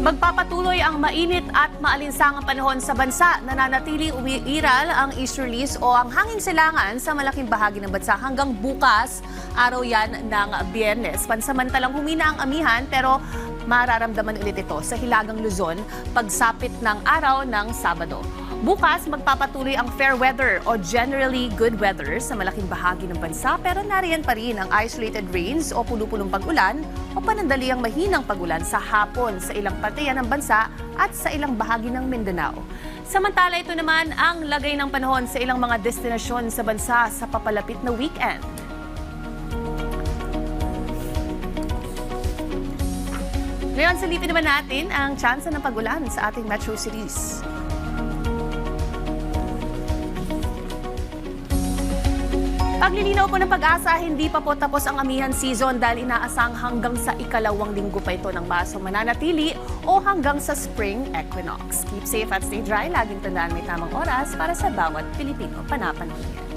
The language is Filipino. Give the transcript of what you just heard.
Magpapatuloy ang mainit at maalinsangang panahon sa bansa. Nananatiling umiiral ang easterlies o ang hangin silangan sa malaking bahagi ng bansa hanggang bukas, araw yan ng Biyernes. Pansamantalang humina ang amihan pero mararamdaman ulit ito sa Hilagang Luzon pagsapit ng araw ng Sabado. Bukas, magpapatuloy ang fair weather o generally good weather sa malaking bahagi ng bansa pero nariyan pa rin ang isolated rains o pulupulong pag-ulan o panandaliang mahinang pag-ulan sa hapon sa ilang partiyan ng bansa at sa ilang bahagi ng Mindanao. Samantala, ito naman ang lagay ng panahon sa ilang mga destinasyon sa bansa sa papalapit na weekend. Ngayon, silipin naman natin ang tsansa ng pag-ulan sa ating metro cities. Paglilinaw po ng Pag-asa, hindi pa po tapos ang amihan season dahil inaasang hanggang sa ikalawang linggo pa ito ng Marso mananatili o hanggang sa spring equinox. Keep safe at stay dry. Laging tandaan may tamang oras para sa bawat Pilipino. Panapanahon.